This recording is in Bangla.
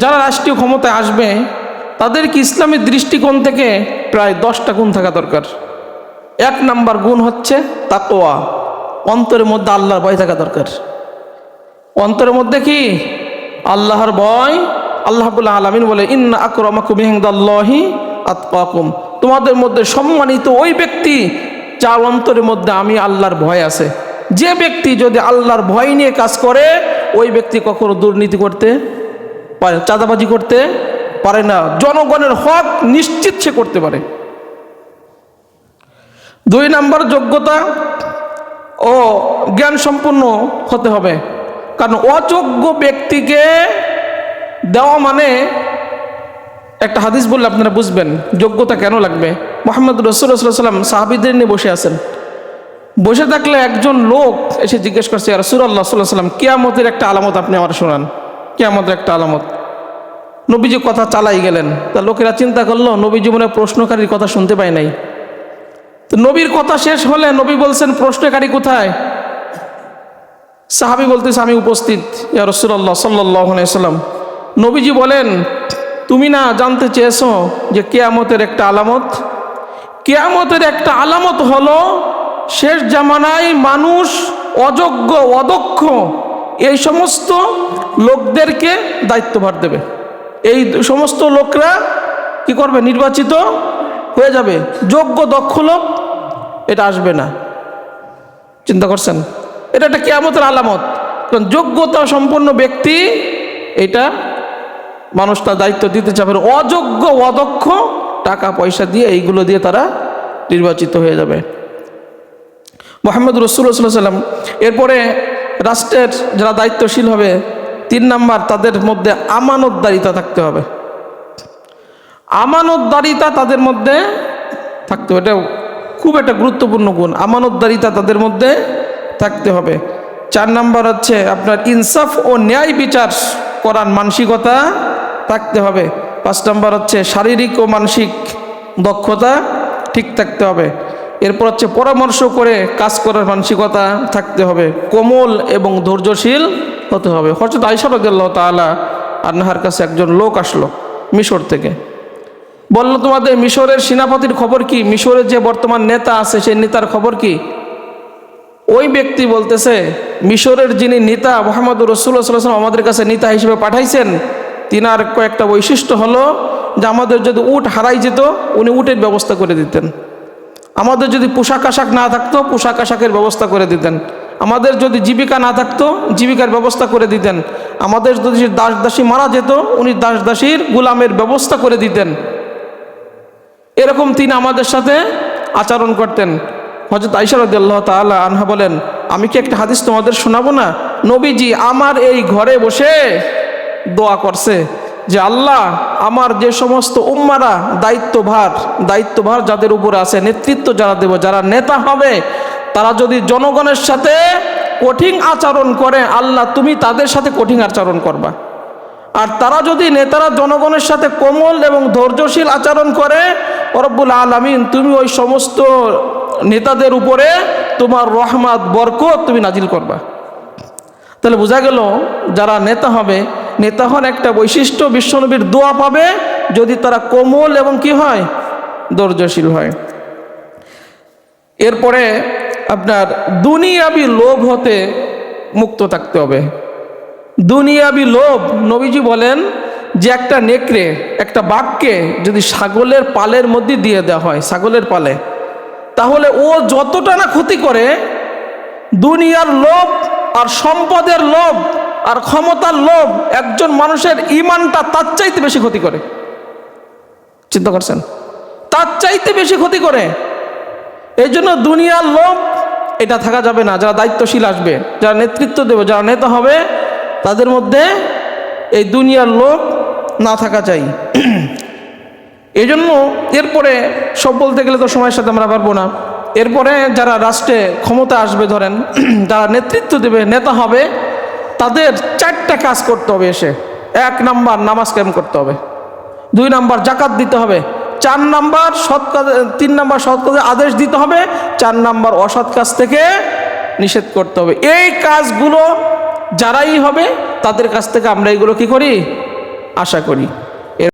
যারা রাষ্ট্রীয় ক্ষমতায় আসবে তাদেরকে ইসলামী দৃষ্টিকোণ থেকে প্রায় 10টা গুণ থাকা দরকার। 1 নাম্বার গুণ হচ্ছে তাকওয়া, অন্তরের মধ্যে আল্লাহর ভয় থাকা দরকার। অন্তরের মধ্যে কি? আল্লাহর ভয়। আল্লাহ রাব্বুল আলামিন বলে, ইন্না আকরামাকুম ইনদাল্লাহি আতকাকুম, তোমাদের মধ্যে সম্মানিত ওই ব্যক্তি যার অন্তরের মধ্যে আমি আল্লাহর ভয় আছে। যে ব্যক্তি যদি আল্লাহর ভয় নিয়ে কাজ করে, ওই ব্যক্তি কখনো দুর্নীতি করতে পারে, চাঁদাবাজি করতে পারে না, জনগণের হক নিশ্চিত সে করতে পারে। 2 নাম্বার যোগ্যতা ও জ্ঞান সম্পন্ন হতে হবে। কারণ অযোগ্য ব্যক্তিকে দেওয়া মানে, একটা হাদিস বললে আপনারা বুঝবেন যোগ্যতা কেন লাগবে। মুহাম্মদ রাসূলুল্লাহ সাল্লাল্লাহু আলাইহি ওয়াসাল্লাম সাহাবীদের নিয়ে বসে আছেন। বসে থাকলে একজন লোক এসে জিজ্ঞেস করছে, ইয়া রাসূলুল্লাহ সাল্লাল্লাহু আলাইহি ওয়াসাল্লাম, কিয়ামতের একটা আলামত আপনি আমার শোনান, কিয়ামতের একটা আলামত। নবীজি কথা চালাই গেলেন। তা লোকেরা চিন্তা করলো নবীজি মনে হয় প্রশ্নকারীর কথা শুনতে পায় নাই। তো নবীর কথা শেষ হলে নবী বলছেন, প্রশ্নকারী কোথায়? সাহাবী বলতেছে, আমি উপস্থিত ইয়া রাসূলুল্লাহ সাল্লাল্লাহু আলাইহি ওয়াসাল্লাম। নবীজি বলেন, তুমি না জানতে চেয়েছো যে কিয়ামতের একটা আলামত? কিয়ামতের একটা আলামত হলো শেষ জামানায় মানুষ অযোগ্য অদক্ষ এই সমস্ত লোকদেরকে দায়িত্বভার দেবে। এই সমস্ত লোকরা কি করবে? নির্বাচিত হয়ে যাবে। যোগ্য দক্ষ লোক এটা আসবে না। চিন্তা করছেন? এটা একটা কিয়ামতের আলামত। কারণ যোগ্যতা সম্পন্ন ব্যক্তি এটা মানুষ তার দায়িত্ব দিতে চাবে। অযোগ্য অদক্ষ টাকা পয়সা দিয়ে এইগুলো দিয়ে তারা নির্বাচিত হয়ে যাবে। মুহাম্মদ রাসূলুল্লাহ সাল্লাল্লাহু আলাইহি ওয়াসাল্লাম এরপরে রাষ্ট্রের যারা দায়িত্বশীল হবে, 3 নাম্বার তাদের মধ্যে আমানতদারিতা থাকতে হবে। আমানতদারিতা তাদের মধ্যে থাকতে হবে, এটা খুব একটা গুরুত্বপূর্ণ গুণ। আমানতদারিতা তাদের মধ্যে থাকতে হবে। 4 নাম্বার হচ্ছে আপনার ইনসাফ ও ন্যায় বিচার করার মানসিকতা থাকতে হবে। 5 নাম্বার হচ্ছে শারীরিক ও মানসিক দক্ষতা ঠিক থাকতে হবে। এরপর হচ্ছে পরামর্শ করে কাজ করার মানসিকতা থাকতে হবে। কোমল এবং ধৈর্যশীল হতে হবে। হযরত আয়েশা রাদিয়াল্লাহু তাআলা আনহার কাছে একজন লোক আসলো মিশর থেকে। বলল, তোমাদের মিশরের সেনাপতির খবর কি? মিশরের যে বর্তমান নেতা আছে সেই নেতার খবর কি? ওই ব্যক্তি বলতেছে, মিশরের যিনি নেতা মুহাম্মদ রাসূলুল্লাহ সাল্লাল্লাহু আলাইহি ওয়াসাল্লাম আমাদের কাছে নেতা হিসেবে পাঠাইছেন, তিনার কয়েকটা বৈশিষ্ট্য হলো যে আমাদের যদি উট হারাই যেত উনি উটের ব্যবস্থা করে দিতেন, আমাদের যদি পোশাক আশাক না থাকতো পোশাক আশাকের ব্যবস্থা করে দিতেন, আমাদের যদি জীবিকা না থাকতো জীবিকার ব্যবস্থা করে দিতেন, আমাদের যদি দাস দাসী মারা যেত উনি দাস দাসীর গোলামের ব্যবস্থা করে দিতেন। এরকম তিনি আমাদের সাথে আচরণ করতেন। হযরত আয়েশা রাদিয়াল্লাহু তাআলা আনহা বলেন, আমি কি একটা হাদিস তোমাদের শোনাবো না? নবীজি আমার এই ঘরে বসে দোয়া করছে যে আল্লাহ, আমার যে সমস্ত উম্মারা দায়িত্বভার যাদের উপরে আছে, নেতৃত্ব যারা দেব, যারা নেতা হবে, তারা যদি জনগণের সাথে কঠিন আচরণ করে, আল্লাহ তুমি তাদের সাথে কঠিন আচরণ করবা। আর তারা যদি নেতারা জনগণের সাথে কোমল এবং ধৈর্যশীল আচরণ করে, রব্বুল আলামিন তুমি ওই সমস্ত নেতাদের উপরে তোমার রহমত বরকত তুমি নাজিল করবা। তাহলে বোঝা গেল যারা নেতা হবে, নেতা হন একটা বৈশিষ্ট্য, বিশ্বনবীর দোয়া পাবে যদি তারা কোমল এবং কি হয়? ধৈর্যশীল হয়। এরপরে আপনার দুনিয়াবি লোভ হতে মুক্ত থাকতে হবে। দুনিয়াবি লোভ, নবীজি বলেন যে একটা নেকড়ে, একটা বাঘকে যদি ছাগলের পালের মধ্যে দিয়ে দেওয়া হয়, ছাগলের পালে, তাহলে ও যতটা না ক্ষতি করে, দুনিয়ার লোভ আর সম্পদের লোভ আর ক্ষমতার লোভ একজন মানুষের ঈমানটা তার চাইতে বেশি ক্ষতি করে। চিন্তা করছেন? তার চাইতে বেশি ক্ষতি করে। এই জন্য দুনিয়ার লোভ এটা থাকা যাবে না। যারা দায়িত্বশীল আসবে, যারা নেতৃত্ব দেবে, যারা নেতা হবে, তাদের মধ্যে এই দুনিয়ার লোভ না থাকা চাই। এই জন্য এরপরে সব বলতে গেলে তো সময়ের সাথে আমরা পারবো না। এরপরে যারা রাষ্ট্রে ক্ষমতা আসবে, ধরেন যারা নেতৃত্ব দেবে, নেতা হবে, তাদের 4টা কাজ করতে হবে এসে। 1 নাম্বার নামাজ কায়েম করতে হবে, 2 নাম্বার জাকাত দিতে হবে, 4 নাম্বার সৎ কাজ, 3 নাম্বার সৎ কাজে আদেশ দিতে হবে, 4 নাম্বার অসৎ কাজ থেকে নিষেধ করতে হবে। এই কাজগুলো যারাই হবে তাদের কাছ থেকে আমরা এইগুলো কি করি? আশা করি।